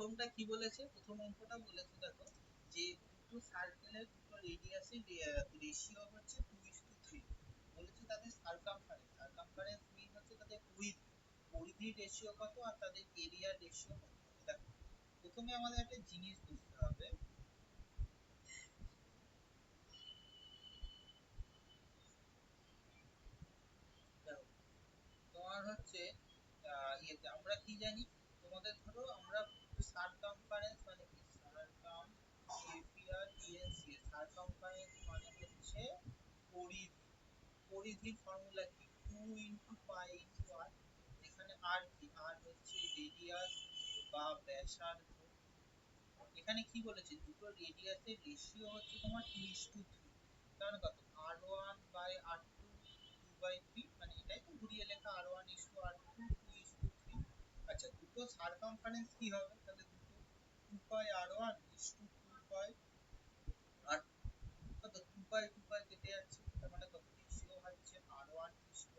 প্রথমটা কি বলেছে, প্রথম অঙ্কটা বলেছে দেখো যে দুটো সার্কেলের দুটো রেডিয়াসের রেশিও হচ্ছে 2:3। বলেছে তাদের সার্কামফারেন্স মিন হচ্ছে তাদের পরিধির রেশিও কত আর তাদের এরিয়ার রেশিও কত। দেখো প্রথমে আমাদের একটা জিনিস বুঝতে হবে, তোমার হচ্ছে ইয়েতে আমরা কি জানি, তোমাদের ধরো আমরা সারকামফারেন্স মানে কি, সারকামফারেন্স মানে হচ্ছে পরিধি। পরিধির ফর্মুলা কি, 2 × π × r। এখানে আর কি, আর হচ্ছে রেডিয়াস বা ব্যাসার্ধ। এখানে কি বলেছে, দুটো রেডিয়াসের রেশিও হচ্ছে তোমার 2:3। কারণ কত, r1/r2 2/3, মানে এটাই তো ঘুরিয়ে লেখা r1:r2 2:3। আচ্ছা দুটো সারকামফারেন্স কি হবে তাহলে, দুটো 2πr1:2πr, কত 2π কেটে যাচ্ছে, তার মানে কত রেশিও হচ্ছে r1:r2।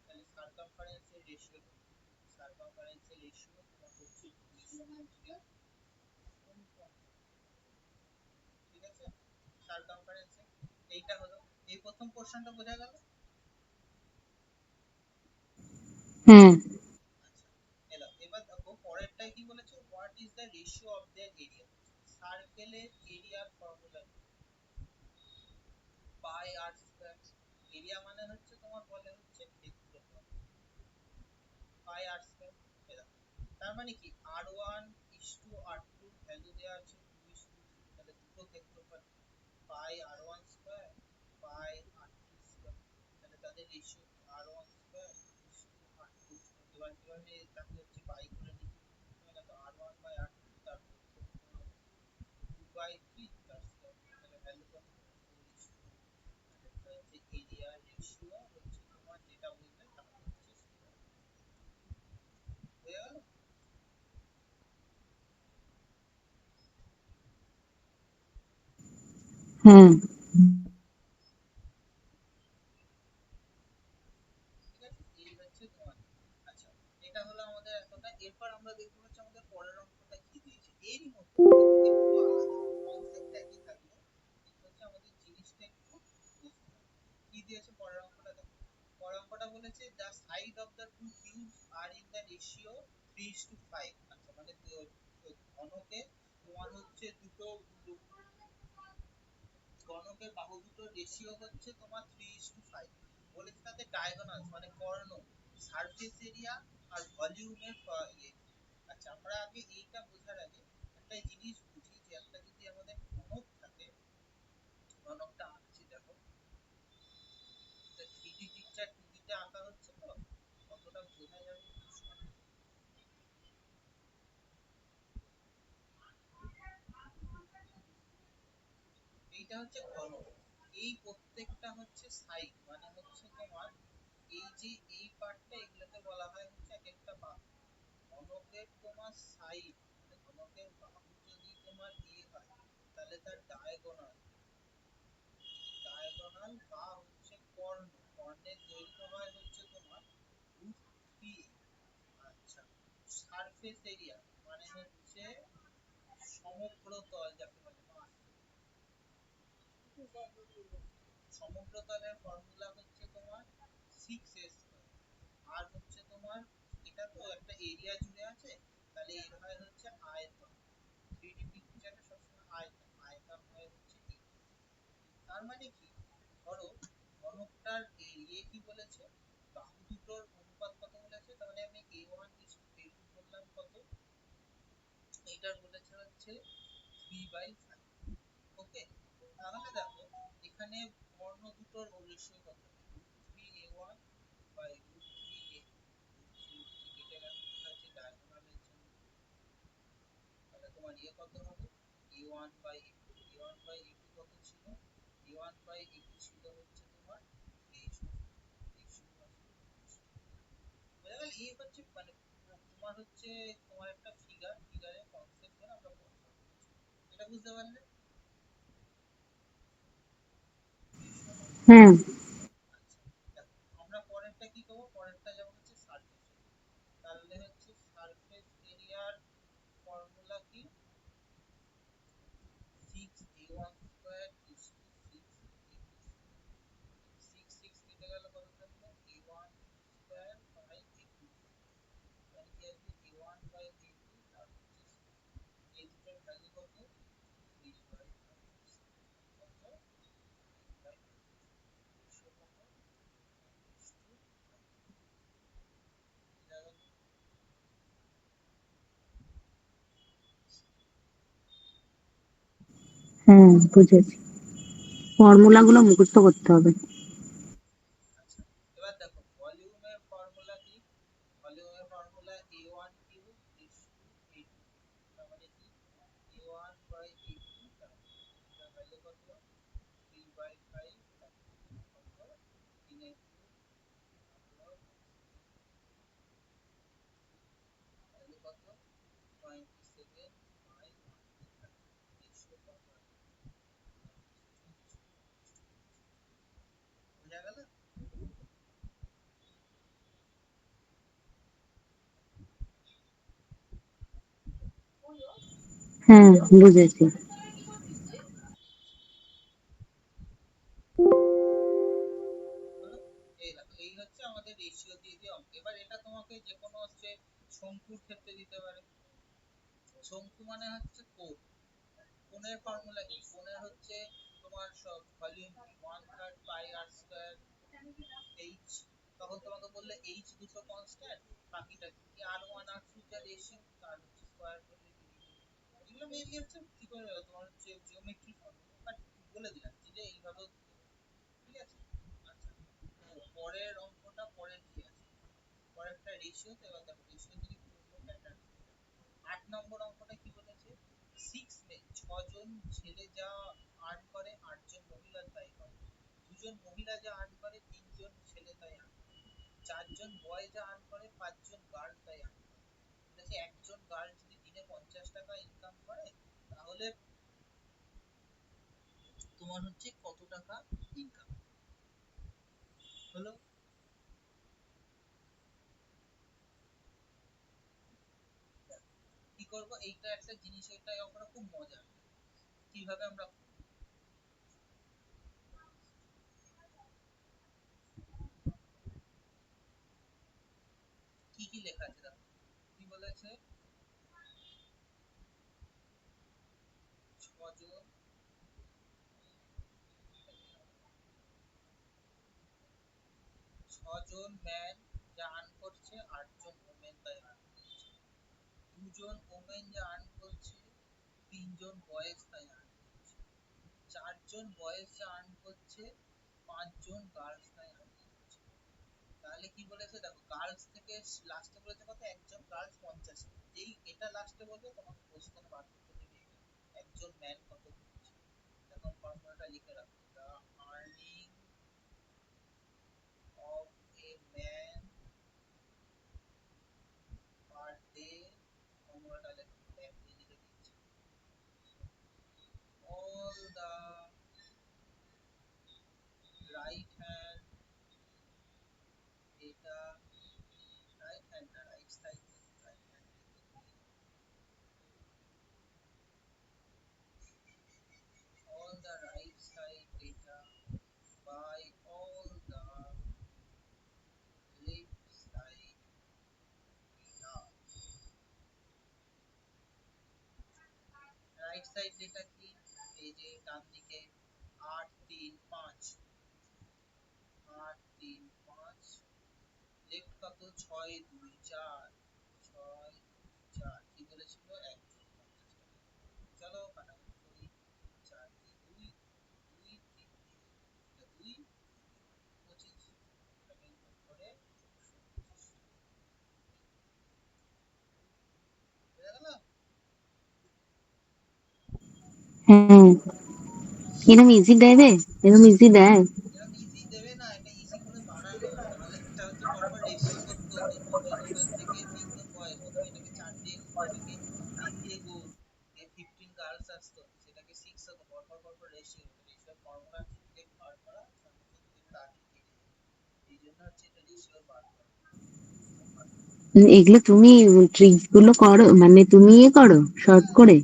তাহলে সারকামফারেন্সের রেশিও, সারকামফারেন্সের রেশিও তোমার হচ্ছে 2:3। ঠিক আছে, সারকামফারেন্সে এইটা হলো, এই প্রথম পোরশনটা বোঝা গেল। হুম আচ্ছা এবার দেখো পরেরটাই কি বলেছে, what is the ratio of their area. সার্কেলের এরিয়ার ফর্মুলা পাই আর স্কয়ার। এরিয়া মানে হচ্ছে তোমার বলে হচ্ছে ক্ষেত্রফল, পাই আর স্কয়ার। তার মানে কি r1:r2 ভ্যালু দেওয়া আছে 2:3, তাহলে দুটো ক্ষেত্রফল পাই r1 স্কয়ার পাই r2 স্কয়ার, তাহলে তাদের ratio r1 square r2 square. এবার কিভাবে তাকে হচ্ছে পাই করে নিচ্ছি, তাহলে তো r1/r2 তারপর 2/3 তার স্কয়ার, তাহলে ভ্যালু কত 4:2। তাহলে হচ্ছে এরিয়া রেশিও হচ্ছে তোমার যেটা বলবে তার হচ্ছে স্কয়ার। হয়ে গেল। হুম ঠিক আছে, এই হচ্ছে তোমার। আচ্ছা এটা হলো আমাদের এতটা। এরপর আমরা দেখতে পাচ্ছি আমাদের পরের অঙ্কটা কি দিয়েছে, এরই মতো কিন্তু একটু আলাদা, কনসেপ্ট একই থাকলো কিন্তু হচ্ছে আমাদের জিনিসটা একটু বুঝতে হবে। কি দিয়েছে পরের অঙ্কটা দেখো, পরের অঙ্কটা বলেছে the side of the two cubes are in the ratio 3:5। আচ্ছা মানে ঘনকে তোমার হচ্ছে দুটো ঘনকের বাহু দুটোর রেশিও হচ্ছে তোমার 3:5। বলেছে তাদের ডায়াগোনাল মানে কর্ণ, সারফেস এরিয়া আর ভলিউমের ইয়ে। আচ্ছা আমরা আগে এইটা বোঝার আগে একটা জিনিস বুঝি, যে একটা যদি আমাদের ঘনক থাকে, ঘনকটা আঁকছি দেখো, এটা 3D পিকচার 2D তে আঁকা হচ্ছে তো কতটা বোঝা যাবে একটু শোনো। এইটা হচ্ছে ঘনক, এই প্রত্যেকটা হচ্ছে সাইড মানে হচ্ছে তোমার এই যে এই পার্টটা, এগুলোকে বলা হয় হচ্ছে এক একটা বাহু। ঘনকের তোমার সাইড মানে ঘনকের বাহু যদি তোমার এ হয় তাহলে তার ডায়াগোনাল, ডায়াগোনাল বা হচ্ছে কর্ণ, কর্ণের দৈর্ঘ্য হয় হচ্ছে তোমার √3। আচ্ছা সারফেস এরিয়া মানে হচ্ছে সমগ্র তল যাকে বলে, সমগ্র তলের ফর্মুলা হচ্ছে তোমার 6a²। আর হচ্ছে তোমার এটা তো একটা এরিয়া জুড়ে আছে, তাহলে এর হয় হচ্ছে আয়তন। 3D পিকচারে সবসময় আয়তন, আয়তন হয় হচ্ছে তার মানে কি, ধরো ঘনকটার ইয়ে কি বলেছে, বাহু দুটোর অনুপাত কত বলেছে, তাহলে আমি a1:a2 বললাম কত, এইটার বলেছে হচ্ছে 3/5। ওকে, তাহলে দেখো এখানে বর্ণ দুটোর রেশিও কত, √3a1/√3a2। কেটে গেল, এটা হচ্ছে ডায়াগোনালের জন্য। তাহলে তোমার ইয়ে কত হবে, a1/a2, a1/a2 কত ছিল, a1/a2 ছিল হচ্ছে তোমার 23 বোঝা গেল। এই হচ্ছে মানে তোমার হচ্ছে তোমার একটা ফিগারের কনসেপ্ট ধরে আমরা পড়তে হবে, এটা বুঝতে পারলে। হুম আচ্ছা দেখো আমরা পরেরটা কি করবো, পরেরটা যেমন হচ্ছে সারফেস এরিয়া, তাহলে হচ্ছে সারফেস এরিয়ার হুম, বুঝেছি। ফর্মুলা গুলো মুখস্থ করতে হবে। আচ্ছা, এবার দেখো ভলিউমের ফর্মুলা কি? ভলিউমের formula A1 cube is two A2, তার মানে কি A1/A2, তার ভ্যালু কত? 3/5, কত 3 এর কিউব ভ্যালু কত? 27/1, রেশিও কত আছে? বোঝা গেল? হ্যাঁ, বুঝেছি। হলো? এই দেখো এই হচ্ছে আমাদের রেশিও দিয়ে দিয়ে অঙ্ক। এবার এটা তোমাকে যে কোনো হচ্ছে শঙ্কুর ক্ষেত্রে দিতে পারে। শঙ্কু মানে হচ্ছে কোণ। কোণের ফর্মুলা কি? কোণের হচ্ছে তোমার সব ভলিউম কি 1/3 পাই আর স্কয়ার এইচ। তখন তোমাকে বললে এইচ দুটো কনস্ট্যান্ট, বাকিটা কি আর ওয়ান আর টু যা রেশিও তার হচ্ছে স্কয়ার করলে বেরিয়ে যাবে। এগুলো মেনলি হচ্ছে কি করে তোমার হচ্ছে জিওমেট্রি ফর্মুলা, বাট বলে দিলাম যে এইভাবেও দিতে পারো। ঠিক আছে? আচ্ছা, তো পরের অঙ্কটা পরে কি আছে? পরেরটা রেশিও। তো এবার দেখো রেশিও থেকে কি অন্য প্যাটার্ন। 8 নম্বর অঙ্কটা কি বলেছে? 6 জন ছেলে যা আর্ন করে 8 জন মহিলা তাই করে। 2 জন মহিলা যা আর্ন করে 3 জন ছেলে তাই আর্ন করে। 4 জন বয় যা আর্ন করে 5 জন গার্ল তাই আর্ন করে। বলেছে একজন গার্ল যদি দিনে 50 টাকা ইনকাম করে তাহলে তোমার হচ্ছে কত টাকা ইনকাম হলো? কি করব? এইটা একটা জিনিস, এটা আমরা খুব মজা কিভাবে আমরা কি কি লেখা আছে দেখো। কি বলেছে? 6 জন 6 জন ম্যান যা আর্ন করছে 8 জন ওমেন তাই আর্ন করছে। 2 জন ওমেন যা আর্ন করছে 3 জন বয়েজ তাই আর্ন করছে। 4 জন বয়েজ যা আর্ন করছে 5 জন গার্লস তাই আর্ন করছে। তাহলে কি বলেছে দেখো, গার্লস থেকে লাস্টে বলেছে কত? একজন গার্লস 50 টাকা। যেই এটা লাস্টে বলবে তোমাকে কোশ্চেনে বার করতে দেবে এটা। একজন ম্যান কত করছে। এখন ফর্মুলাটা লিখে রাখো, the earning of a man per day. ফর্মুলাটা লেখো, এমনি লিখে দিচ্ছি। All the right hand data, right hand না right side, right hand all the right side data by all the left side data. Right side data কি? এই যে ডান দিকে 8 3 5, 8 3 5, লেফট কত? 6 2 4, 6 4 কি বলেছিল? একজন 50 টাকা। চলো কাটাকুটি করি। 4 দিয়ে 2, 2 3 দিয়ে 2 25, এটাকে যোগ করে 125 হয়ে গেল। হ্যাঁ, এরম ইজি দেবে? এরম ইজি দেয়? এরকম ইজি দেবে না, এটা ইজি করে বাড়ানো, নাহলে এটা হচ্ছে পরপর রেশিও করতে হতো। 2 জন ওমেন থেকে 3 জন বয়েজ, প্রথমে এটাকে 4 দিয়ে গুণ, এটাকে 3 দিয়ে গুণ, দিয়ে 15 গার্লস আসতো, সেটাকে 6 হতো, পরপর পরপর রেশিও। রেশিওর ফর্মুলা ডিরেক্ট বার করা সঙ্গে সঙ্গে দেখবে তাড়াতাড়ি কেটে যাবে। এই জন্য হচ্ছে এটা রেশিও বার করা। এগুলো তুমি ট্রিক্স গুলো করো, মানে তুমি ইয়ে করো শর্ট হ্যাঁ, করে?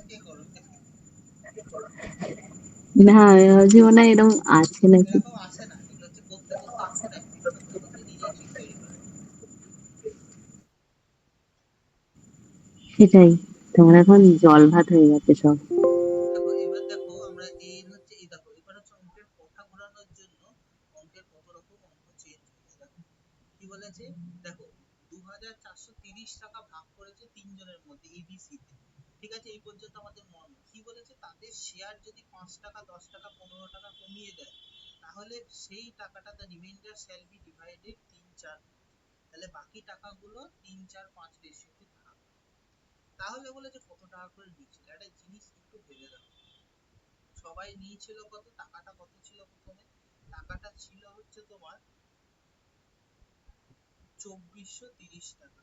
কে করবে? না, আমি ভাবছি মনে হয় এরকম আছে নাকি। এরকম আসে না, এগুলো হচ্ছে করতে করতে আমরা প্র্যাকটিস করতে করতে নিজেই ঠিক তৈরি করে নিই। সেটাই, তোমার এখন জল ভাত হয়ে গেছে সব। দেখো এবার দেখো আমরা এর হচ্ছে এই দেখো এবার হচ্ছে অঙ্কের কথা ঘোরানোর জন্য অঙ্কের কত রকম অঙ্ক চেঞ্জ হয়েছে দেখো। কি বলেছে? দেখো 2430 টাকা ভাগ করেছে 3 জনের মধ্যে এবিসি তে। ঠিক আছে, এই পর্যন্ত আমাদের নর্মাল। কি বলেছে, তাদের শেয়ার যদি 5 টাকা 10 টাকা 15 টাকা কমিয়ে দেয়, তাহলে সেই টাকাটা the reminder shall be divided 3-4, তাহলে বাকি টাকাগুলো 3-4-5 রেশিওতে ভাগ। তাহলে বলেছে কত টাকা করে নিচ্ছিল, একটা জিনিস একটু ভেবে দেখো। সবাই নিয়েছিল কত, টাকাটা কত ছিল প্রথমে, টাকাটা ছিল হচ্ছে তোমার 2430 টাকা।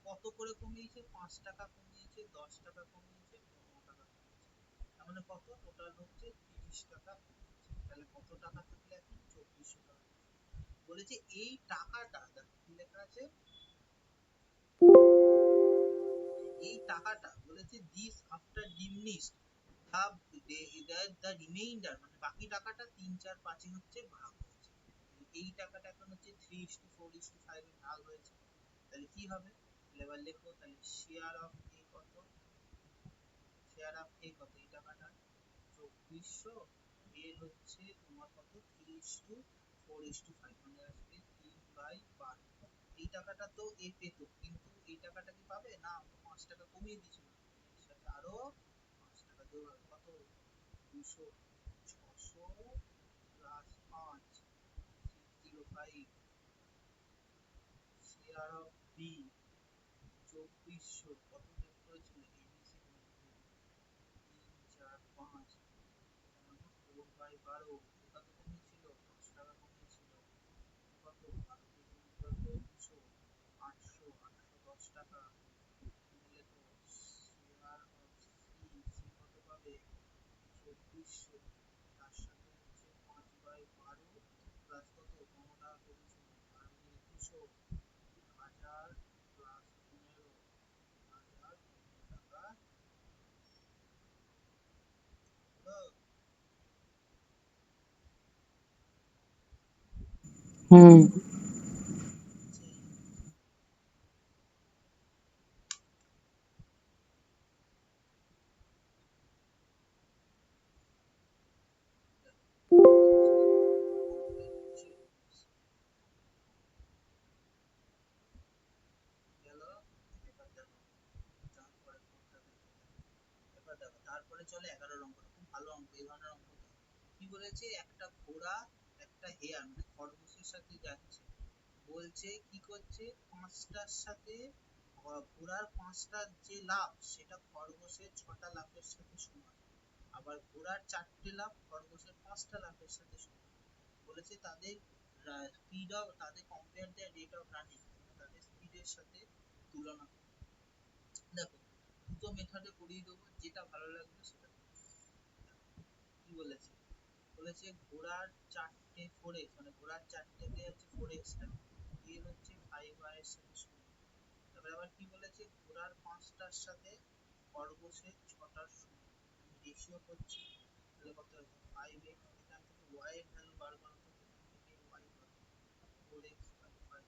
কত করে কমিয়েছে, 5 টাকা কমিয়েছে, 10 টাকা কমিয়েছে, 15 টাকা কমিয়েছে, তার মানে কত টোটাল হচ্ছে 30 টাকা কমিয়েছে। তাহলে কত টাকা থাকলে এখন 2400 টাকা। বলেছে এই টাকাটা দেখো কি লেখা আছে, এই টাকাটা বলেছে this after diminished the reminder, মানে বাকি টাকাটা 3-4-5 হচ্ছে ভাগ হয়েছে। এই টাকাটা এখন হচ্ছে 3:4:5 এ ভাগ হয়েছে। তাহলে কি হবে, এবার লেখো, তাহলে শেয়ার অফ এ কত, শেয়ার অফ এ কত, এই টাকাটা 2400, এর হচ্ছে তোমার কত 3:4:5, মানে আসবে 3/12। এই টাকাটা তো এ পেতো, কিন্তু এই টাকাটা কি পাবে না, 5 টাকা কমিয়ে দিয়েছিল, এর সাথে আরো 5 টাকা যোগ হবে, কত 200, 600 প্লাস 5, 605। শেয়ার অফ বি 2400, কত যোগ করেছিল এবিসি, 3-4-5, মানে 4/12। এটা তো কমিয়েছিল 10 টাকা কমিয়েছিল, কত 12 কে গুণ করলে 200, 800, 810 টাকা। নিলে তো শেয়ার অফ সি, সি কত পাবে 2400, তার সাথে হচ্ছে 5/12 প্লাস কত 15 টাকা কমিয়েছিল, আর 200, 1000 প্লাস 15, 1015 টাকা। হলো? হ্যাঁ। সেই হচ্ছে গেল। এবার দেখো তারপরে কোনটা দেখো, এবার দেখো তারপরে চলে 11 অঙ্কটা, খুব ভালো অঙ্ক, এই ধরনের অঙ্ক দাও। কি বলেছে, একটা ঘোড়া একটা হেয়ার মানে খরগোশের সাথে যাচ্ছে, বলছে কি করছে, 5টার সাথে ঘোড়ার 5টা যে লাফ সেটা খরগোশের 6টা লাফের সাথে সমান, আবার ঘোড়ার 4টে লাফ খরগোশের 5টা লাফের সাথে সমান। বলেছে তাদের স্পিড অফ, তাদের compare their rate of running, তাদের স্পিডের সাথে তুলনা করো। দেখো দুটো মেথডে করিয়ে দেবো, যেটা ভালো লাগবে সেটা করো। কি বলেছে, বলেছে ঘোড়ার 4টে 4x, মানে ঘোড়ার 4টেতে হচ্ছে 4x টা, এর হচ্ছে 5y এর সাথে সমান। তারপরে আবার কি বলেছে, ঘোড়ার 5টার সাথে খরগোশের 6টার সমান, আমি রেশিও করছি, তাহলে কত হবে 5x, এখান থেকে y এর ভ্যালু বার করো, তো এখান থেকে y কত 4x/5,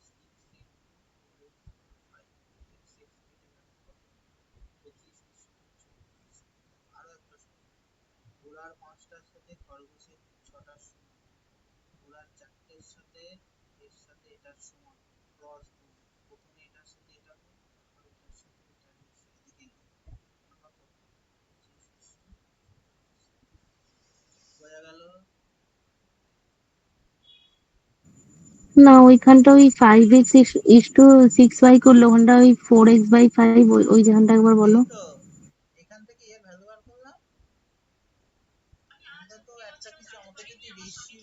6 into 4x/5, x x কেটে গেল কত 25, 24, আরো একটা সমান, ঘোড়ার 5টার সাথে খরগোশের 6টার সমান, ঘোড়ার 4টের সাথে এর সাথে এটার সমান, ক্রস গুণ, প্রথমে এটার সাথে এটা গুণ, তারপর এটার সাথে এটা রেশিও, এদিকে গুণ, মানে কত 25 বোঝা গেল। না, ওইখানটা ওই 5x:6y করলে ওখানটা ওই 4x/5, ওই যেখানটা একবার এই বলো। তো এখান থেকে এর ভ্যালু বার করলাম, আমরা তো একটা কিছু, আমাকে যদি রেশিও,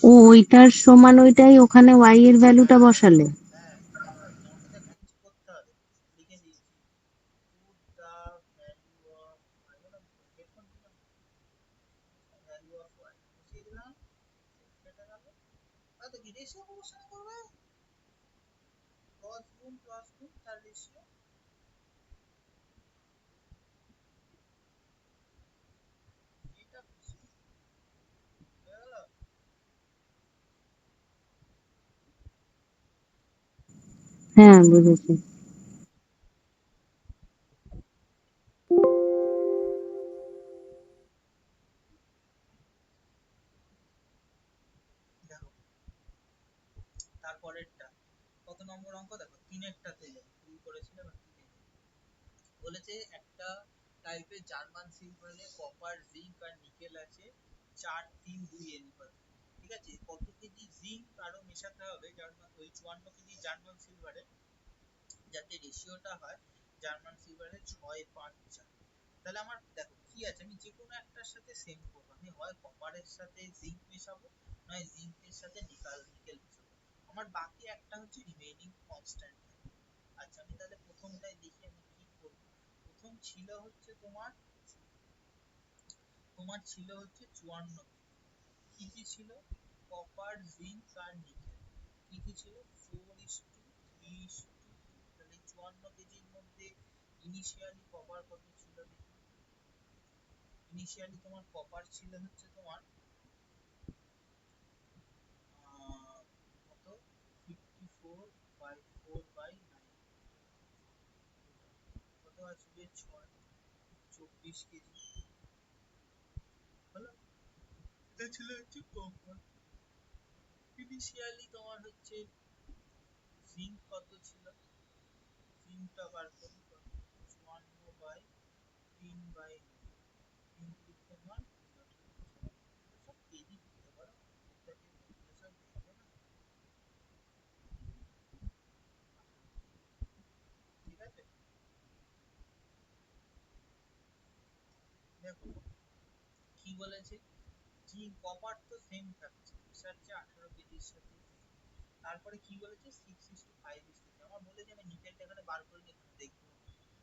ও, রেশিও, ওইটার সমান ওইটাই, ওখানে y এর ভ্যালুটা হ্যাঁ বসালে। হ্যাঁ বুঝতে পারছি, আমাকে তো একটা কিছু করতে হবে, লিখে দিয়েছি, put the value of y, headphone দিলাম, ভ্যালু অফ y বসিয়ে দিলাম, কেটে গেল। তো কি রেশিও প্রপোর্শন করবে, ক্রস গুণ ক্রস গুণ তার রেশিও, এটা খুশি হয়ে গেল। হ্যাঁ, বুঝেছি। দেখো তারপরেরটা কত নম্বর অঙ্ক, দেখো তিনেরটাতে যাই, 2 করেছিল এবার তিনে যাই। বলেছে একটা টাইপের জার্মান সিলভারে কপার জিঙ্ক আর নিকেল আছে 432 অনুপাতে। ঠিক আছে, কত কেজি জিঙ্ক আরো মেশাতে হবে জার্মান ওই 54 কেজি জার্মান সিলভারে, যাতে রেশিওটা হয় জার্মান সিলভারে 6:5:4। তাহলে আমার দেখো কি আছে, আমি যে কোনো একটার সাথে সেম করবো, আমি হয় কপারের সাথে জিঙ্ক মেশাবো, নয় জিঙ্কের সাথে নিকেল মেশাবো। আমার বাকি একটা হচ্ছে রিমেইনিং কনস্ট্যান্ট থাকবে। আচ্ছা আমি তাহলে প্রথমটাই দেখি আমি কি করবো। প্রথম ছিল হচ্ছে তোমার তোমার ছিল হচ্ছে 54 কেজি। কি কি ছিল? কপার জিঙ্ক আর নিকেল। কি কি ছিল? 4:3:2। তাহলে 54 কেজির মধ্যে ইনিশিয়ালি কপার কত ছিল দেখি। ইনিশিয়ালি তোমার কপার ছিল হচ্ছে তোমার কত, 54/4/9, কত আসবে 6, 24 কেজি। হলো, এটা ছিল হচ্ছে কপার। ইনিশিয়ালি তোমার হচ্ছে জিঙ্ক কত ছিল, জিঙ্কটা বার করি, 54/3/9 ইন্টু তোমার সব কেজি দিতে পারো, এটাকে ক্যালকুলেশন দেখবে না। ঠিক আছে, দেখো কি বলেছে, জিঙ্ক কপার তো সেম থাকছে, মিশাচ্ছে 18 কেজির সাথে। তারপরে কি বলেছে 6:5:3। আমার বলেছে আমি নিকেলটা এখানে বার করে নিয়ে এখানে দেখবো,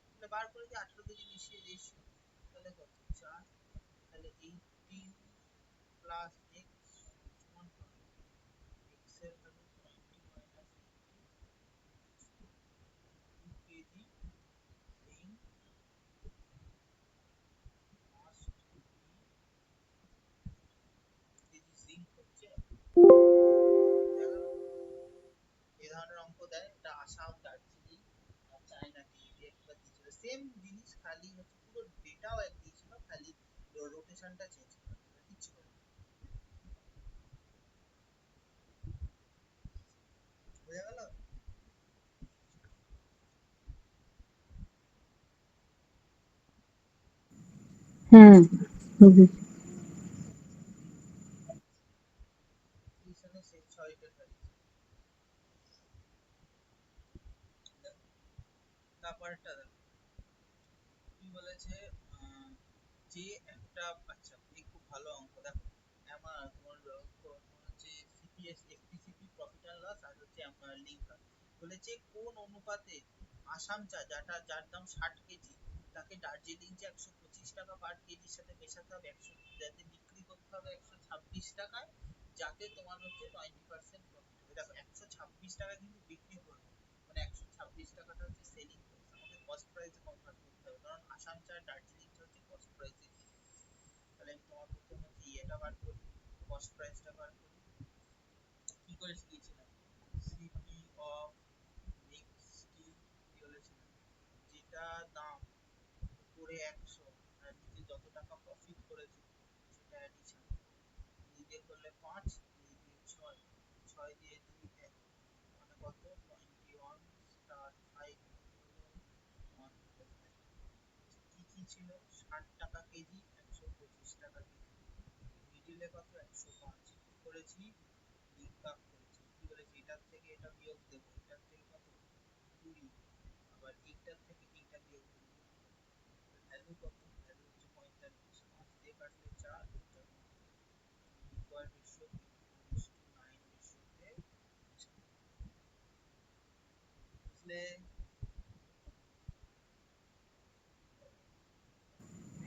তাহলে বার করে যে 18 কেজি মিশিয়ে রেশিও, তাহলে কত 4। তাহলে 18 প্লাস এক্স সমান কত, এক্স এর value 20 minus 2 KG zinc must be, KG zinc হচ্ছে। দেখা গেল এই ধরনের অঙ্ক দেয়, এটা আসাম, দার্জিলিং আর চায়নাকে একবার দিয়েছিল সেম জিনিস, খালি হচ্ছে পুরো ডেটাও এক দিয়েছিল, খালি রোটেশনটা চেঞ্জ করা কিচ্ছু করে না। বোঝা গেল? হ্যাঁ, বুঝেছি। টিউশনে শেষ 6টা তারিখ। তারপরটা দেখো কি বলেছে, যে একটা, আচ্ছা এই খুব ভালো অঙ্ক দেখো, আমার তোমার হচ্ছে সিপিএস এফটিসিপি প্রফিট অ্যান্ড লস আর হচ্ছে লিঙ্কার। বলেছে কোন অনুপাতে আসাম চা যার দাম 60 কেজি, তাকে দার্জিলিং চা 125 টাকা পার কেজির সাথে মেশাতে হবে 100, যাতে বিক্রি করতে হবে 126 টাকায়, যাতে তোমার হচ্ছে 20% প্রফিট হবে। দেখো 126 টাকা কিন্তু বিক্রি করবে, মানে 126 টাকাটা হচ্ছে সেলিং প্রাইস, আমাকে কস্ট প্রাইসে কনভার্ট করতে হবে, কারণ আসাম চা দার্জিলিং চা হচ্ছে কস্ট প্রাইসে। তাহলে আমি তোমার প্রথম হচ্ছে ইয়েটা বার করি, কস্ট প্রাইসটা বার করি। কি করে শিখিয়েছিলাম, সিপি অফ মিক্সড কি বলেছিলাম, যেটা দাম উপরে 100 আর নিচে যত টাকা প্রফিট করেছে সেটা অ্যাডিশন, 2 দিয়ে করলে 5, 2 দিয়ে 6, 6 দিয়ে 2 1, মানে কত 21 স্টার 5 1 প্লাস। কি কি ছিল, 60 টাকা কেজি, 125 টাকা কেজি, মিডিলে কত 105 করেছি, লিঙ্ক আপ করেছি। কি বলেছি, এটার থেকে এটা বিয়োগ দেবো, এটার থেকে কত 20, আবার এইটার থেকে এইটা বিয়োগ দেবো, ভ্যালু কত, ভ্যালু হচ্ছে 45, 5 দিয়ে কাটলে 4, ইকুয়াল রেশিও 3:9 রেশিওতে। বুঝলে?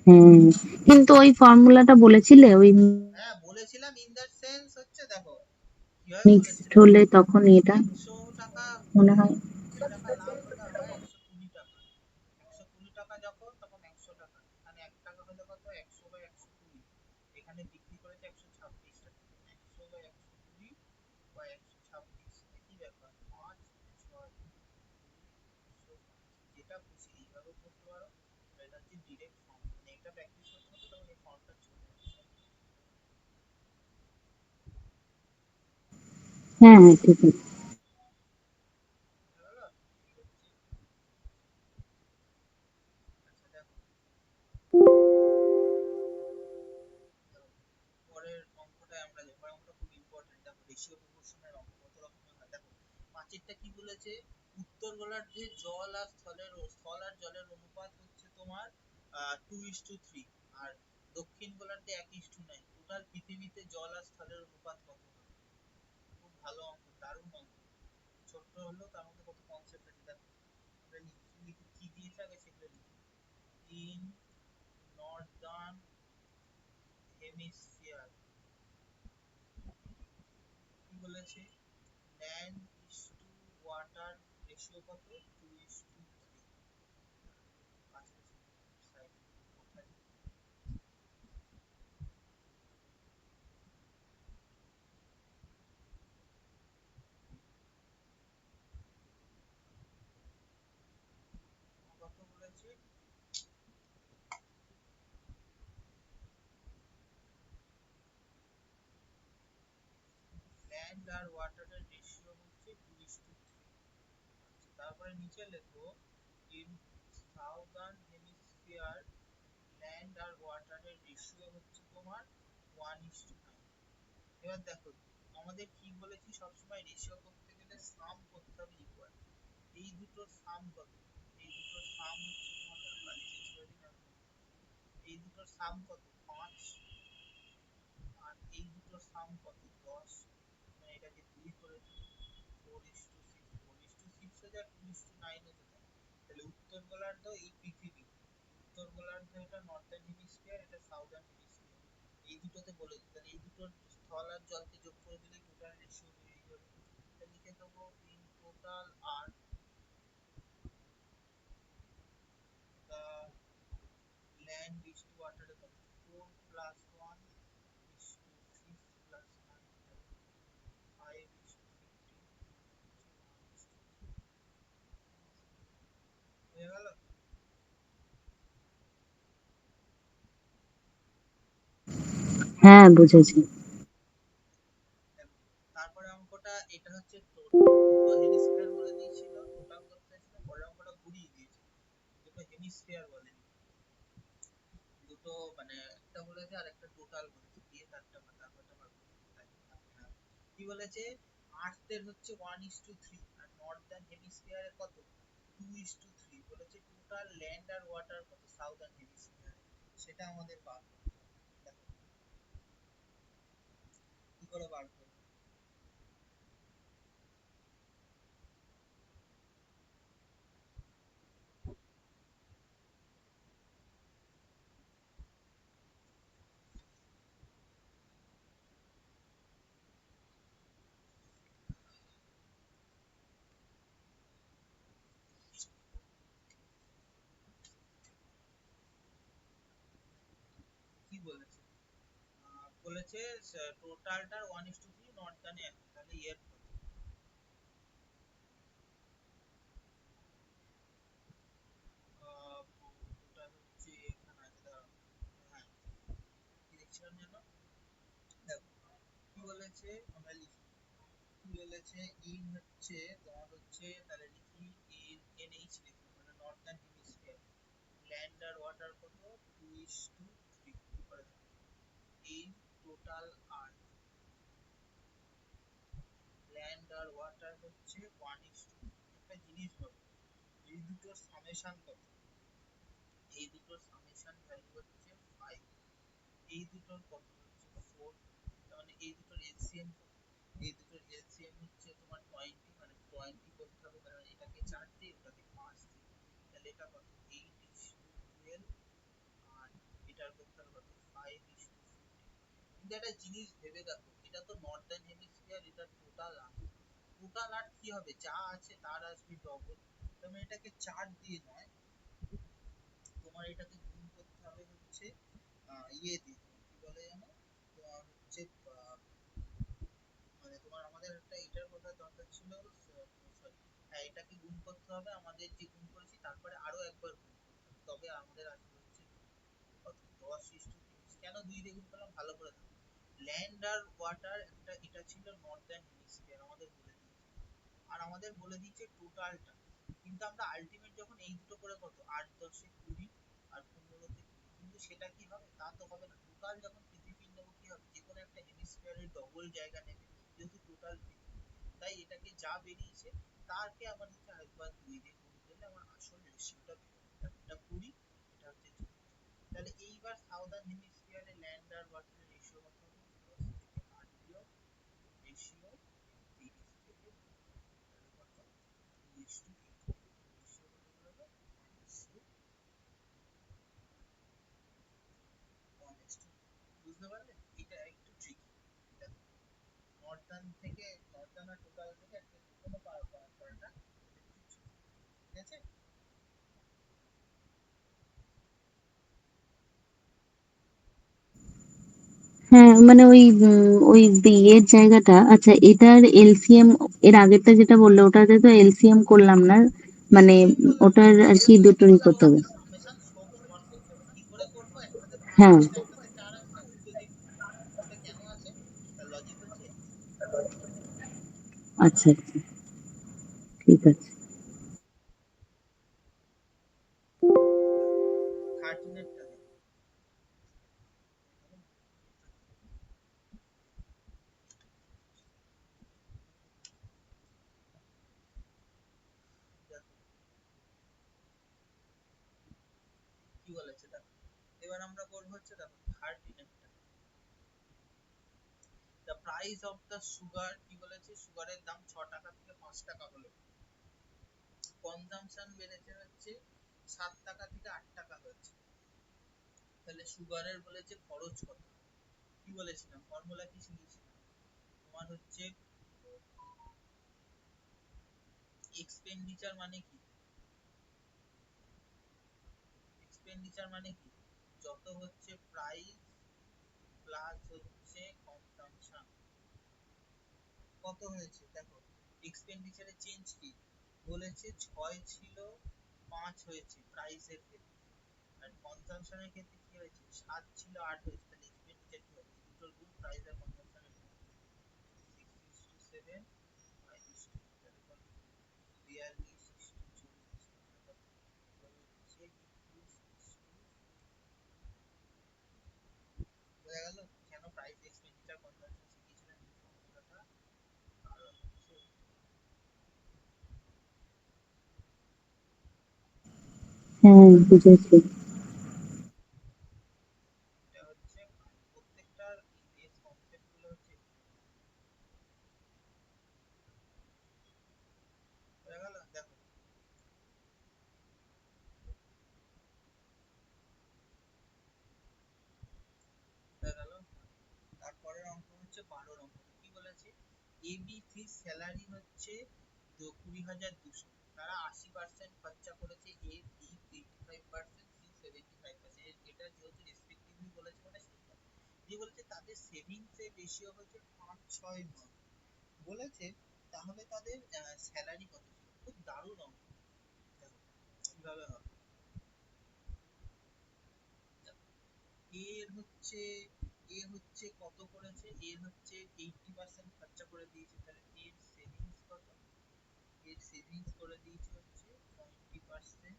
হ্যাঁ, কিন্তু ওই ফর্মুলাটা বলেছিলে ওই হ্যাঁ বলেছিলাম, ইন দ্যাট সেন্স হচ্ছে দেখো কিভাবে মিক্সড বলেছিলাম, হলে তখন এটা 100 টাকা মনে হয়। 20 টাকা লাভ হলে হয় 120 টাকা, 120 টাকা যখন তখন 100 টাকা, এখানে 1 টাকা হলে কত 100/120, এখানে বিক্রি করেছে 126 টাকা, 100/120 বা 126 একই ব্যাপার, 5 6 যেটা খুশি এইভাবে করতে পারো। এটা হচ্ছে ডিরেক্ট ফর্ম, মানে এটা প্র্যাকটিস করতে করতে তখন এই ফর্মটা চলে আসে। হ্যাঁ, হ্যাঁ, ঠিক আছে। বুঝা গেল? এই হচ্ছে বলেছে উত্তর গোলার্ধে জল আর স্থল আর জলের অনুপাত হচ্ছে তোমার 2:3, আর দক্ষিণ গোলার্ধে 1:9। টোটাল পৃথিবীতে জল আর স্থলের অনুপাত কত হবে? খুব ভালো অঙ্ক, দারুণ অঙ্ক, ছোট্ট হলেও তার মধ্যে কত কনসেপ্ট আছে দেখো। আমরা লিখি কি দিয়েছে আগে সেগুলো লিখি। ইন নর্দার্ন হেমিস্ফিয়ার কি বলেছে, land is to water ratio কত, 2:3। পাঁচটা সাইড কোথায়, কত বলেছে, ল্যান্ড আর ওয়াটারের রেশিও হচ্ছে 2:3। তারপরে নিচে লেখো ইন সাউদার্ন হেমিস্ফিয়ার ল্যান্ড আর ওয়াটারের রেশিও হচ্ছে তোমার 1:9। এবার দেখো আমাদের কি বলেছি, সবসময় রেশিও করতে গেলে সাম করতে হবে ইকুয়াল। এই দুটোর সাম কত, এই দুটোর সাম হচ্ছে তোমার এই দুটোর সাম কত 5, আর এই দুটোর সাম কত 10। মানে এটাকে 2 করে দিই, 4:6, 4:6 হয়ে যায়, 2:9 হতে থাকে। তাহলে উত্তর গোলার্ধ এই পৃথিবী, উত্তর গোলার্ধ এটা নর্দার্ন হেমিস্ফিয়ার, এটা সাউদার্ন হেমিস্ফিয়ার, এই দুটোতে বলে দিই। তাহলে এই দুটোর স্থল আর জলকে যোগ করে দিলে টোটাল রেশিও বেরিয়ে যাবে। তাহলে লিখে দেবো ইন টোটাল আর the land is to water কত, 4 plus 1 is to 6 plus 9, 5 is to 15, হয়ে গেল। হ্যাঁ, বুঝেছি। তারপরে অঙ্কটা এটা হচ্ছে দুটো হেমিস্ফিয়ার বলে দিয়েছিল, টোটাল করতে চাইছিল, পরের অঙ্কটা ঘুরিয়ে দিয়েছে, দুটো হেমিস্ফিয়ার বলেনি, দুটো মানে একটা বলেছে আর একটা টোটাল বলেছে, দিয়ে তারপরটা বার করতে কি বলেছে, আর্থের হচ্ছে 1:3 আর নর্দার্ন হেমিস্ফিয়ারের কত 2:3 বলেছে। টোটাল ল্যান্ড আর ওয়াটার কত সাউদার্ন হেমিস্ফিয়ারে, সেটা আমাদের বার করতে হবে। দেখো কি করে বার করব, কি বলেছে, বলেছে টোটালটার 1:3 নর্দার্নে আছে, তাহলে এর কত, টোটাল হচ্ছে এখানে আছে, দাঁড়াও, হ্যাঁ কি দেখছিলাম যেন, দেখো কি বলেছে আমরা লিখি, কি বলেছে ইন হচ্ছে তোমার হচ্ছে, তাহলে লিখি ইন এনএইচ লিখি, মানে নর্দার্ন হেমিস্ফিয়ার ল্যান্ড আর ওয়াটার কত 2:3 করে দাও। ইন টোটাল আর ল্যান্ড আর ওয়াটার হচ্ছে 1:3। একটা জিনিস ভাবো, এই দুটোর সামেশন কত, এই দুটোর সামেশন ভ্যালু হচ্ছে 5, এই দুটোর কত হচ্ছে 4, তার মানে এই দুটোর এলসিএম কত, এই দুটোর এলসিএম হচ্ছে তোমার 20, মানে 20 করতে হবে, মানে এটাকে 4 দিয়ে ওটাকে 5 দিয়ে, তাহলে এটা কত 8:12, আর এটার করতে হবে কত 5:15। কিন্তু একটা জিনিস ভেবে দেখো, এটা তো নর্দার্ন হেমিস্ফিয়ার, এটা টোটাল আর্থ, টোটাল আর্থ কি হবে, যা আছে তার আসবে ডবল, তার মানে এটাকে 4 দিয়ে নয়, তোমার এটাকে গুণ করতে হবে হচ্ছে ইয়ে দিয়ে, তোমার কি বলে জানো, তোমার হচ্ছে মানে তোমার আমাদের একটা এটার কথা দরকার ছিল, সরি, হ্যাঁ এটাকে গুণ করতে হবে, আমাদের যে গুণ করেছি তারপরে আরো একবার গুণ করতে হবে, তবে আমাদের আসবে হচ্ছে কত 10:30। কেন 2 দিয়ে গুণ করলাম ভালো করে দেখো, ল্যান্ড আর ওয়াটার একটা এটা ছিল নর্দার্ন হেমিস্ফিয়ার আমাদের বলে দিয়েছে, আর আমাদের বলে দিয়েছে টোটালটা, কিন্তু আমরা আলটিমেট যখন এই দুটো করে কত 8 10 20 আর 15 20, কিন্তু সেটা কি হবে, তা তো হবে না, টোটাল যখন পৃথিবীর নেবো কি হবে, যে কোনো একটা হেমিস্ফিয়ারের ডবল জায়গা নেবে, যেহেতু টোটাল পৃথিবী, তাই এটাকে যা বেরিয়েছে তাকে আমার হচ্ছে আরেকবার 2 দিয়ে গুণ করলে আমার আসল রেশিওটা বেরোবে। এটা 20, এটা হচ্ছে 40। তাহলে এইবার সাউদার্ন হেমিস্ফিয়ারে ল্যান্ড আর ওয়াটারের রেশিও কত হবে? 10 থেকে 8 বিয়োগ রেশিও 30 থেকে 2। তাহলে কত? 2:8। রেশিও কত বেরোবে? 1:1:2। বুঝতে পারলে? এটা একটু ট্রিকি। নর্দার্ন আর টোটাল থেকে একটা যেকোনো করাটা ঠিক আছে। হ্যাঁ মানে ওই বিয়ের জায়গাটা, আচ্ছা এটার এলসিএম, এর আগেরটা যেটা বললো ওটাতে তো এলসিএম করলাম না, মানে এলসিএম করলাম না, ওটার আর কি এলসিএম দুটোই করলাম করতে না, হবে? আমি সামেশন বার করতে হবে। কি করে করব? একটাতে 5 হ্যাঁ, আছে না একটাতে 4 আছে না, উল্টো দিক। এটা কেন আছে? তার লজিক হচ্ছে আচ্ছা আচ্ছা, ঠিক আছে। 13 এরটা দেখো। দেখো কি বলেছে দেখো। এবার আমরা করব হচ্ছে দেখো 13 এরটা। The price of the sugar, কি বলেছে? সুগারের দাম 6 টাকা থেকে 5 টাকা হলো, কনজাম্পশন বেড়েছে হচ্ছে 7 টাকা থেকে 8 টাকা হয়েছে। তাহলে সুগারের বলেছে খরচ কত? কি বলেছিলাম? ফর্মুলা কি শিখিয়েছিলাম? তোমার হচ্ছে এক্সপেন্ডিচার মানে কি? এক্সপেন্ডিচার মানে কি? যত হচ্ছে প্রাইস প্লাস হচ্ছে কনজাম্পশন, কত হয়েছে দেখো। এক্সপেন্ডিচারে চেঞ্জ কি বলেছে? 6 ছিল 5 হয়েছে প্রাইসের ক্ষেত্রে, আর কনজাম্পশনের ক্ষেত্রে কি হয়েছে? 7 ছিল 8 হয়েছে। তাহলে এক্সপেন্ডিচার কি হবে? এই দুটোর গুণ, প্রাইস আর কনজাম্পশনের গুণ। 6:7 5:2, তাহলে কত? 42:40। তাহলে কত? এবার হচ্ছে 21:2। বোঝা গেল কেন প্রাইস এক্সপেন্ডিচার কনজাম্পশন শিখিয়েছিলাম এই ফর্মুলাটা? কারণ হচ্ছে হ্যাঁ বুঝেছি। এটা হচ্ছে প্রত্যেকটার বেস কনসেপ্ট গুলো হচ্ছে বোঝা গেল। দেখো বোঝা গেল। তারপরের অঙ্ক হচ্ছে 12 অঙ্কটা কি বলেছে? এবিসি স্যালারি হচ্ছে 20,200, তারা 80% খরচা করেছে, এ বি 85%, সি 75%। এটা যেহেতু রেসপেক্টিভলি বলেছে মানে সেইটা দিয়ে বলেছে তাদের সেভিংস এর রেশিও হচ্ছে 5:6:9 বলেছে। তাহলে তাদের স্যালারি কত ছিল? খুব দারুণ অঙ্ক। দেখো কিভাবে হবে। এর হচ্ছে কত করেছে? এর হচ্ছে 80% খরচা করে দিয়েছে, তাহলে এর সেভিংস কত? এর সেভিংস করে দিয়েছে হচ্ছে 20%।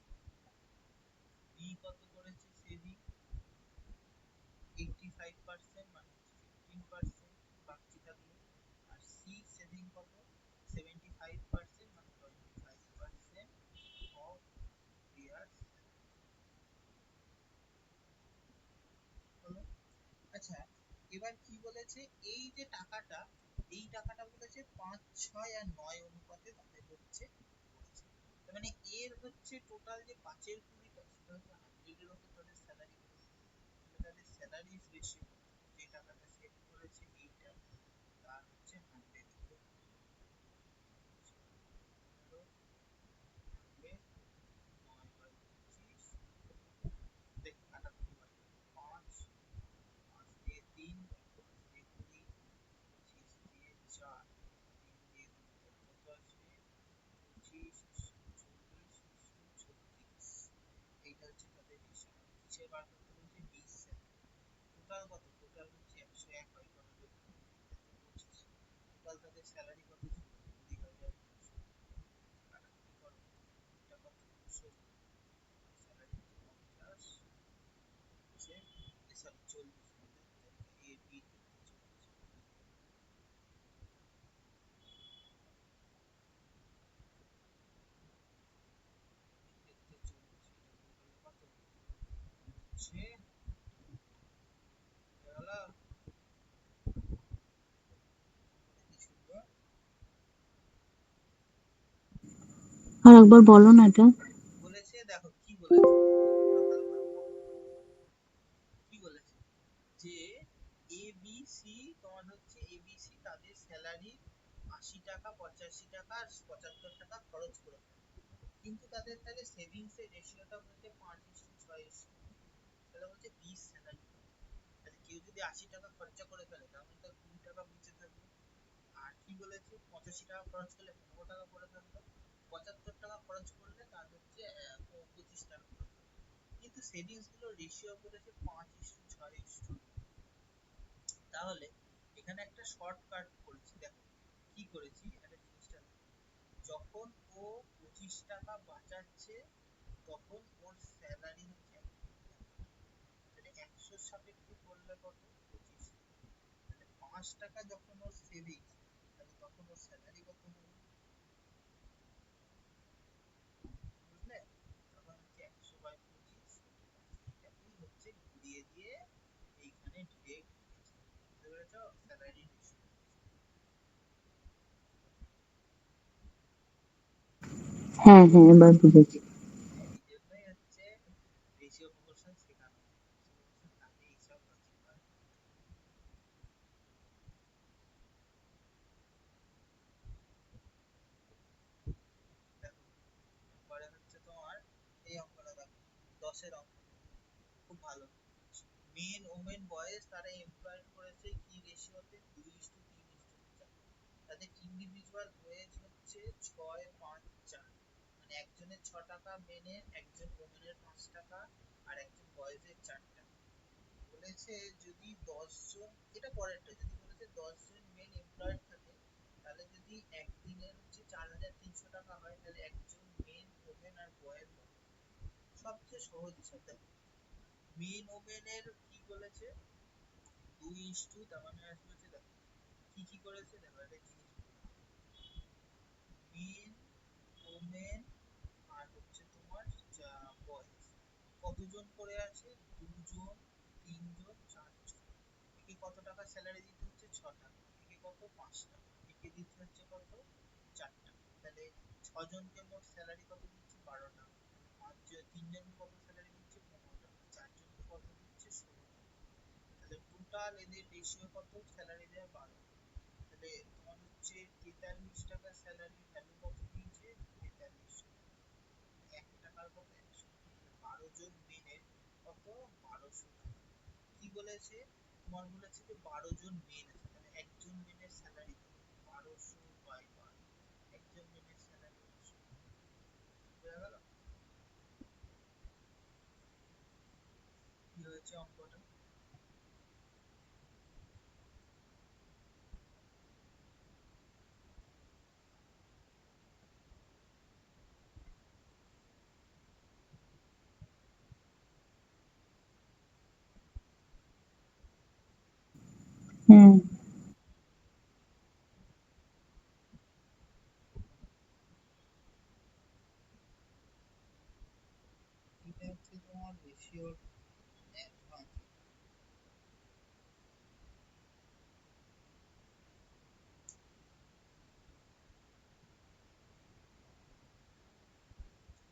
বি কত করেছে সেভিং? 85% মানে হচ্ছে 15% বাকি থাকলো। আর সি সেভিং কত? 75% মানে 25% অফ ইয়ার্স। হলো। আচ্ছা এবার কি বলেছে? এই যে টাকাটা, এই টাকাটা বলেছে 5:6 আর 9 অনুপাতে তাদের হচ্ছে পড়ছে। তার মানে এর হচ্ছে টোটাল যে 5-এর 20টা সেটা হচ্ছে 100 এর ওপর তাদের স্যালারি করেছে। তাহলে তাদের স্যালারি রেশিও যে টাকাটা সেভ করেছে এইটা, তার হচ্ছে 100 উপর 9/25। দেখো কাটাকুটি হয় 5, 5 দিয়ে 3, 5 দিয়ে 20, 25 দিয়ে 4, 3 দিয়ে 2, তাহলে কত আসবে? 25, 40, 36। এইটা হচ্ছে তাদের রেশিও। কিসের বার করতে বলছে? 20 স্যালারি। টোটাল কত? টোটাল হচ্ছে 101 হয় কত যোগ করলে? 25। টোটাল তাদের স্যালারি কত ছিল? 20,200। কাটাকুটি করো, এটা কত? 16। স্যালারি হচ্ছে 50 হচ্ছে, সরি 40 আমাদের, তাই এ বি ক্ষেত্রে 40। সে গেল কি সুন্দর আর একবার বলো না এটা। বলেছে, দেখো কি বলেছে, তোমরা ভালো করে পড়ো। কি বলেছে যে এবিসি, তোমার হচ্ছে এবিসি তাদের স্যালারি 80 টাকা, 85 টাকা আর 75 টাকা খরচ করে ফেলে। কিন্তু তাদের তাহলে সেভিংস এর রেশিওটা বলছে 5:6, তাহলে বলছে 20 স্যালারি। তাহলে কেউ যদি 80 টাকা খরচা করে ফেলে তাহলে তার 20 টাকা বেঁচে থাকবে। আর কি বলেছে, 85 টাকা খরচ করলে 15 টাকা পড়ে থাকবে। 75 টাকা খরচ করলে তার হচ্ছে 25 টাকা পড়ে থাকবে। কিন্তু সেভিংস গুলো রেশিও বলেছে 5:6। তাহলে এখানে একটা শর্টকাট করেছি, দেখো কি করেছি, একটা জিনিসটা দেখো। যখন ও 25 টাকা বাঁচাচ্ছে তখন ওর স্যালারি হচ্ছে 100 করলে কত, 25। তাহলে 5 টাকা যখন ওর সেভিংস, তাহলে তখন ওর স্যালারি কত হবে, বুঝলে? তখন হচ্ছে 100/25, এটাকেই হচ্ছে ঘুরিয়ে দিয়ে এইখানে ডিরেক্ট লিখেছে, বুঝতে পেরেছ? Salary ratio. হ্যাঁ হ্যাঁ, এবার বুঝেছি। এই জন্যই হচ্ছে রেশিও প্রপোর্শন শেখানো হয়। রেশিও প্রপোর্শন আগে এইসব লজিক হয়। দেখো পরে হচ্ছে তোমার এই অঙ্কটা দেখো, 10-এর অঙ্ক, খুব ভালো। মেন ওমেন বয়েজ তারা এমপ্লয়েড করেছে কি রেশিওতে, 2:3:4। তাদের ইন্ডিভিজুয়াল ওয়েজ হচ্ছে 6, 5, 4, মানে একজনের 6 টাকা মেনের, একজন ওমেনের 5 টাকা, আর একজন বয়েজের 4 টাকা। বলেছে যদি 10 জন, এটা পরেরটা, যদি বলেছে 10 জন মেন এমপ্লয়েড থাকে, তাহলে যদি একদিনের হচ্ছে 4,300 টাকা হয়, তাহলে একজন মেন ওমেন আর বয়ের কত? সবচেয়ে সহজ হিসাব দেখো, মেন ওমেনের কি বলেছে, 2:, তার মানে বলছে দেখো কি কি করেছে, দেখো একটা জিনিস মেন ওমেন আর হচ্ছে তোমার বয়েজ কতজন করে আছে, 2 জন, 3 জন, 4 জন। একে কত টাকা স্যালারি দিতে হচ্ছে, 6 টাকা। একে কত, 5 টাকা। একে দিতে হচ্ছে কত, 4 টাকা। তাহলে 6 জনকে মোট স্যালারি কত দিচ্ছে, 12 টাকা। 3 জনকে কত স্যালারি দিচ্ছে, 15 টাকা। 4 জনকে কত দিচ্ছে, 16 টাকা। তাহলে টোটাল এদের রেশিও কত, স্যালারি দেওয়া 12। তাহলে তোমার হচ্ছে 43 টাকা স্যালারি ভ্যালু কত দিয়েছে, 43 টাকা। 1 টাকার কত, 100। 12 জন মেনের কত, 1200 টাকা। কি বলেছে, তোমার বলেছে যে 12 জন মেন আছে, তাহলে একজন মেনের স্যালারি কত, 1200/12। একজন মেনের স্যালারি 100। বোঝা গেল কি হয়েছে অঙ্কটা? হুম। এটা হচ্ছে তোমার রেশিওর অ্যাডভান্স।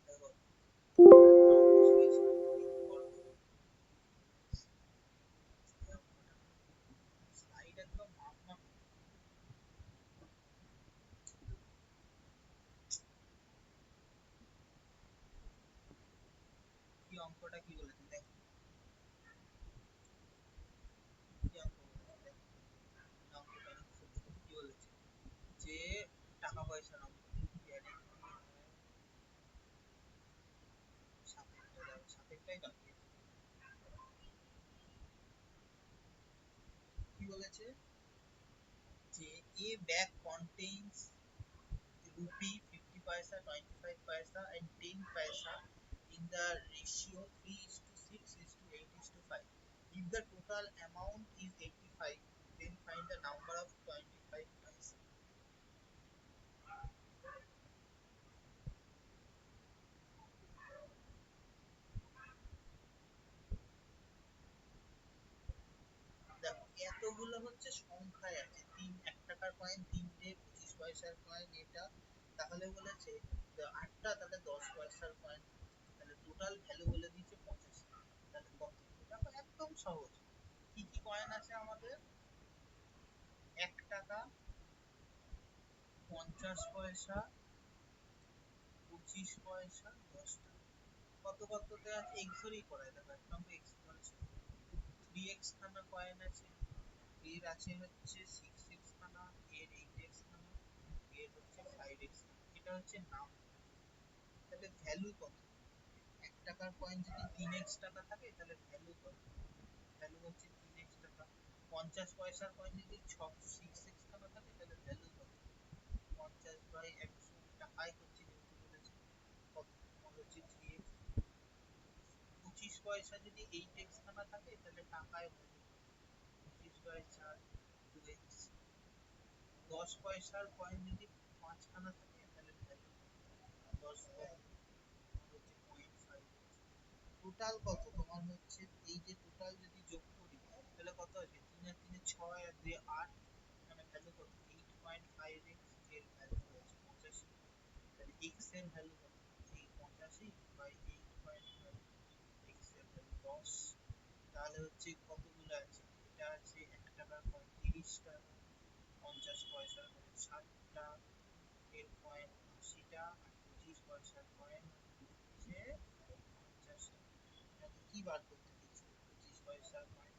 দেখো একটা অঙ্ক শিখেছিলাম, কি করো তো, স্লাইড একদম মাপ মাপ। কি অঙ্কটা কি বলেছে দেখো, কি অঙ্ক বলেছে দেখো, অঙ্কটা অনেক সুন্দর। কি বলেছে যে টাকা পয়সার অঙ্ক, গ্যারেন্টি হয় সাতেরটা, দেখো সাতেরটাই বাকি আছে। কি বলেছে যে a bag contains rupee 50 paisa, 25 paisa and 10 paisa in the ratio 3:6:8:5. If the total amount is 85, then find the number of 25 paisa. এতগুলো হচ্ছে সংখ্যায় আছে, 1 টাকার কয়েন 3টে, 25 পয়সার কয়েন এটা, তাহলে বলেছে 8টা, তাহলে 10 পয়সার কয়েন, তাহলে টোটাল ভ্যালু বলে দিয়েছে 85। তাহলে কত? দেখো একদম সহজ। কি কি কয়েন আছে আমাদের? 1 টাকা, 50 পয়সা, 25 পয়সা, 10 টাকা। কত কততে আছে এক্সরি করায়, দেখো 1 নম্বর এক্স করেছে। 3x খানা কয়েন আছে, এর আছে হচ্ছে 6x খানা, এর 8x খানা, এর হচ্ছে 5x খানা। এটা হচ্ছে নাম। তাহলে ভ্যালু কত? 1 টাকার কয়েন যদি 3x টাকা থাকে তাহলে ভ্যালু কত? ভ্যালু হচ্ছে 3x টাকা। 50 পয়সার কয়েন যদি 6x খানা থাকে তাহলে ভ্যালু কত? 50/100 টাকায় হচ্ছে যেহেতু বলেছে, কত? তোমার হচ্ছে 3x। 25 পয়সা যদি 8x খানা থাকে তাহলে টাকায় ভ্যালু 25/4, 2x। 10 পয়সার কয়েন যদি 5 খানা থাকে তাহলে ভ্যালু 10 হচ্ছে 0.5। টোটাল কত তোমার হচ্ছে, এই যে টোটাল যদি যোগ করি তাহলে কত আসবে? 3 আর 3 6 আর 2 8, মানে ভ্যালু কত? 8.5x। এর ভ্যালু হচ্ছে 85। তাহলে x এর ভ্যালু কত? এই 85/8.5, x এর ভ্যালু 10। তাহলে হচ্ছে কতগুলো আছে? এটা আছে 1 টাকার কয়েন 30টা, 50 পয়সার কয়েন 60টা, এর কয়েন 80টা, আর 25 পয়সার কয়েন হচ্ছে 50টা। নাকি কি বার করতে দিচ্ছে? 25 পয়সার কয়েন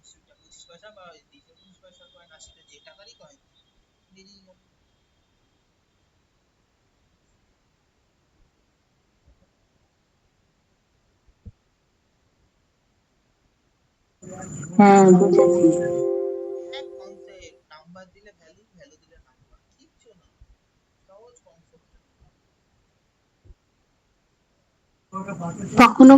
80টা, 25 পয়সা বা দিচ্ছে 25 পয়সার কয়েন 80টা, যে টাকারই কয়েন বেরিয়ে যাবে। হ্যাঁ, বুঝেছি। এক কনসেপ্ট, নাম্বার দিলে ভ্যালু, ভ্যালু দিলে নাম্বার, কিচ্ছু না, সহজ কনসেপ্ট। কখনো